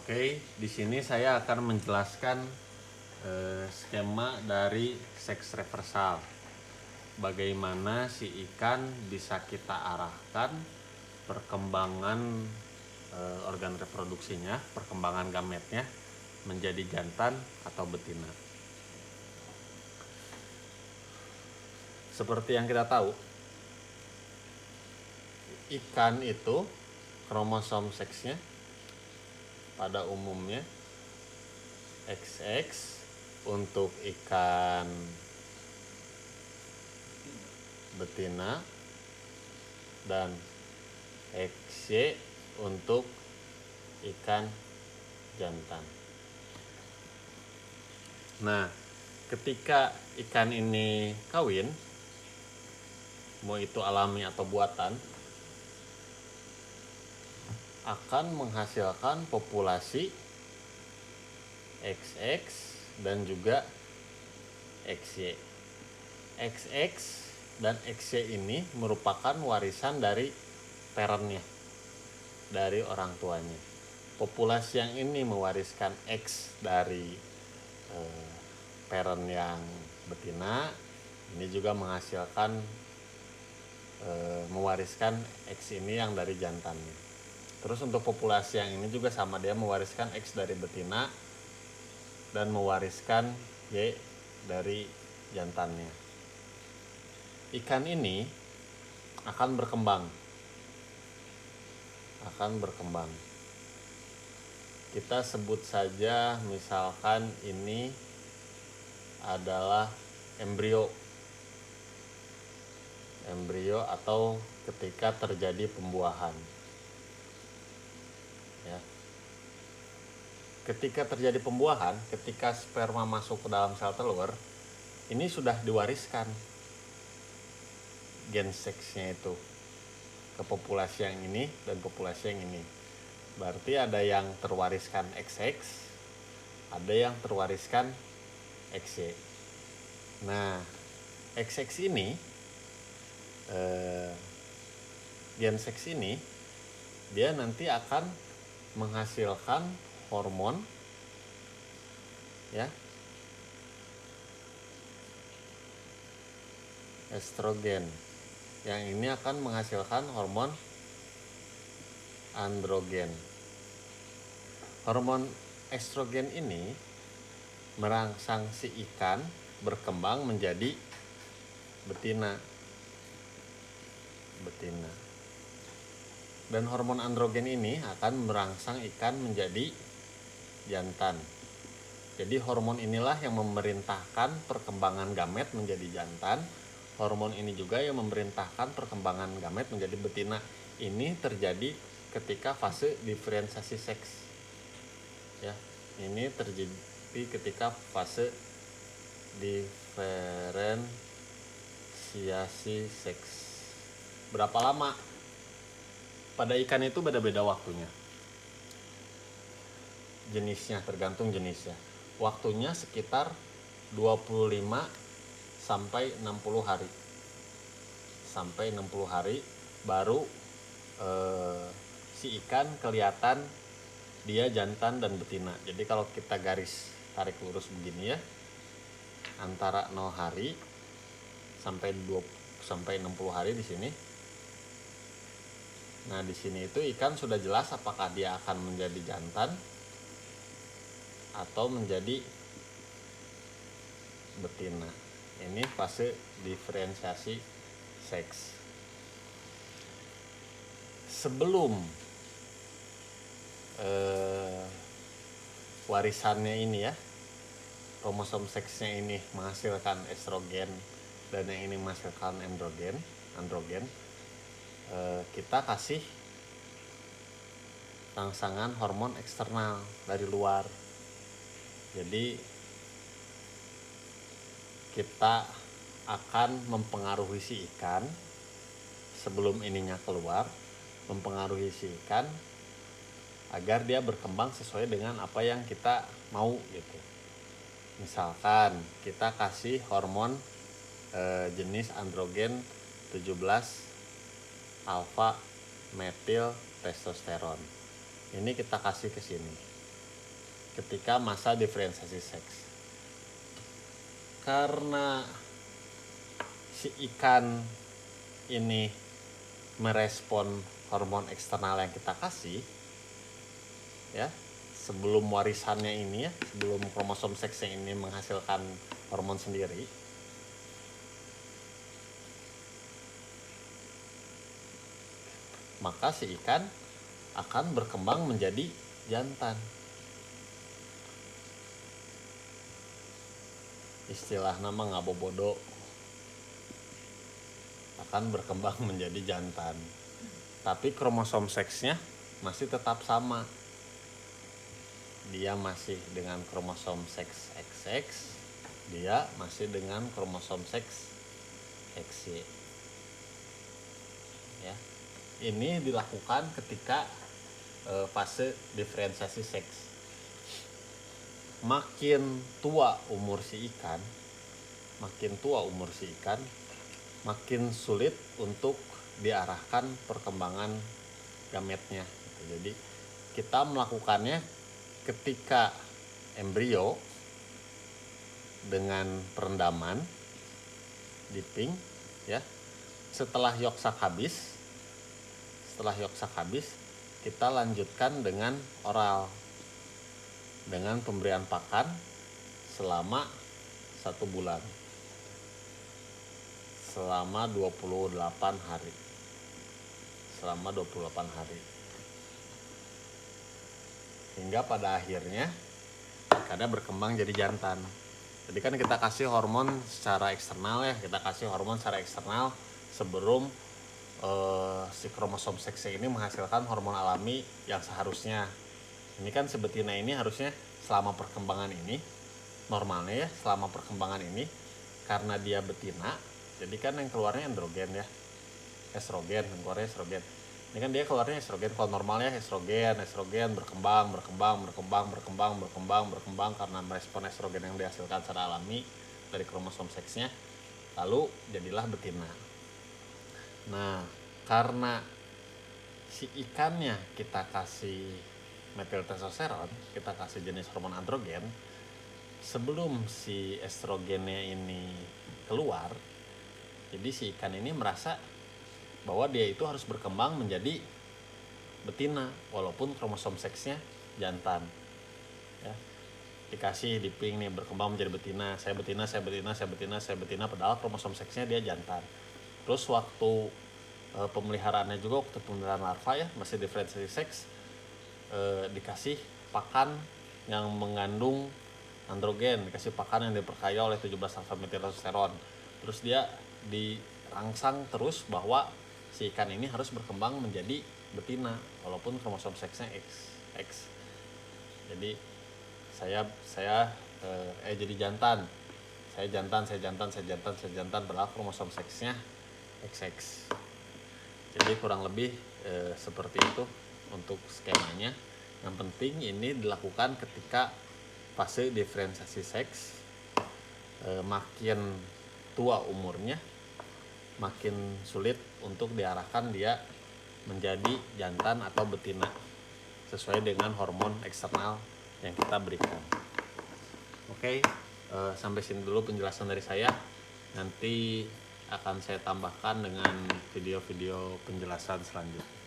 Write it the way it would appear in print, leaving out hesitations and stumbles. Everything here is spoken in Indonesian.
Oke, di sini saya akan menjelaskan skema dari seks reversal. Bagaimana si ikan bisa kita arahkan perkembangan organ reproduksinya, perkembangan gametnya menjadi jantan atau betina. Seperti yang kita tahu, ikan itu kromosom seksnya pada umumnya XX untuk ikan betina dan XY untuk ikan jantan. Nah, ketika ikan ini kawin, mau itu alami atau buatan, akan menghasilkan populasi XX dan juga XY. XX dan XY ini merupakan warisan dari parentnya, dari orang tuanya. Populasi yang ini mewariskan X dari parent yang betina, ini juga menghasilkan mewariskan X ini yang dari jantannya. Terus untuk populasi yang ini juga sama, dia mewariskan X dari betina dan mewariskan Y dari jantannya. Ikan ini akan berkembang. Kita sebut saja misalkan ini adalah embrio atau ketika terjadi pembuahan. Ya. Ketika terjadi pembuahan, ketika sperma masuk ke dalam sel telur, ini sudah diwariskan gen seksnya itu ke populasi yang ini dan populasi yang ini. Berarti ada yang terwariskan XX, ada yang terwariskan XY. Nah, XX ini gen seks ini dia nanti akan menghasilkan hormon, ya, estrogen. Yang ini akan menghasilkan hormon androgen. Hormon estrogen ini merangsang si ikan berkembang menjadi betina. Dan hormon androgen ini akan merangsang ikan menjadi jantan. Jadi hormon inilah yang memerintahkan perkembangan gamet menjadi jantan. Hormon ini juga yang memerintahkan perkembangan gamet menjadi betina. Ini terjadi ketika fase diferensiasi seks. Ya, ini terjadi ketika fase diferensiasi seks. Berapa lama? Pada ikan itu beda-beda waktunya. Jenisnya, tergantung jenisnya. Waktunya sekitar 25 sampai 60 hari. Sampai 60 hari baru si ikan kelihatan dia jantan dan betina. Jadi kalau kita garis tarik lurus begini ya, antara 0 hari sampai 60 hari di sini. Nah, di sini itu ikan sudah jelas apakah dia akan menjadi jantan atau menjadi betina. Ini fase diferensiasi seks. Sebelum warisannya ini ya, kromosom seksnya ini menghasilkan estrogen dan yang ini menghasilkan androgen, kita kasih rangsangan hormon eksternal dari luar. Jadi kita akan mempengaruhi si ikan sebelum ininya keluar, mempengaruhi si ikan agar dia berkembang sesuai dengan apa yang kita mau gitu. Misalkan kita kasih hormon jenis androgen 17 alfa metil testosteron. Ini kita kasih ke sini. ketika masa diferensiasi seks. Karena si ikan ini merespon hormon eksternal yang kita kasih, ya, sebelum warisannya ini ya, sebelum kromosom seksnya ini menghasilkan hormon sendiri, maka si ikan akan berkembang menjadi jantan. Istilah nama ngabobodo, akan berkembang menjadi jantan. Tapi kromosom seksnya masih tetap sama. Dia masih dengan kromosom seks XX, dia masih dengan kromosom seks XY. Ya. Ini dilakukan ketika fase diferensiasi seks. Makin tua umur si ikan, makin sulit untuk diarahkan perkembangan gametnya. Jadi kita melakukannya ketika embrio dengan perendaman dipping, ya. Setelah yolk habis, kita lanjutkan dengan oral dengan pemberian pakan selama 1 bulan, selama 28 hari, hingga pada akhirnya ikannya berkembang jadi jantan. Jadi kan kita kasih hormon secara eksternal sebelum si kromosom seksnya ini menghasilkan hormon alami yang seharusnya. Ini kan si betina ini harusnya selama perkembangan ini, normalnya ya, selama perkembangan ini karena dia betina, jadi kan yang keluarnya androgen ya, estrogen, yang keluarnya estrogen. Ini kan dia keluarnya estrogen, kalau normalnya estrogen berkembang karena merespon estrogen yang dihasilkan secara alami dari kromosom seksnya, lalu jadilah betina. Nah, karena si ikannya kita kasih metiltestosteron, kita kasih jenis hormon androgen, sebelum si estrogennya ini keluar, jadi si ikan ini merasa bahwa dia itu harus berkembang menjadi betina walaupun kromosom seksnya jantan. Ya. Dikasih dipping nih, berkembang menjadi betina, saya betina, padahal kromosom seksnya dia jantan. Terus waktu pemeliharaannya juga, waktu pemeliharaan larva ya, masih diferensiasi seks, dikasih pakan yang mengandung androgen, dikasih pakan yang diperkaya oleh 17 alfa metiltestosteron. Terus dia dirangsang terus bahwa si ikan ini harus berkembang menjadi betina walaupun kromosom seksnya X. Jadi saya jadi jantan. Saya jantan padahal kromosom seksnya XX. Jadi kurang lebih seperti itu untuk skemanya. Yang penting ini dilakukan ketika fase diferensiasi seks. Makin tua umurnya, makin sulit untuk diarahkan dia menjadi jantan atau betina sesuai dengan hormon eksternal yang kita berikan. Oke, sampai sini dulu penjelasan dari saya. Nanti akan saya tambahkan dengan video-video penjelasan selanjutnya.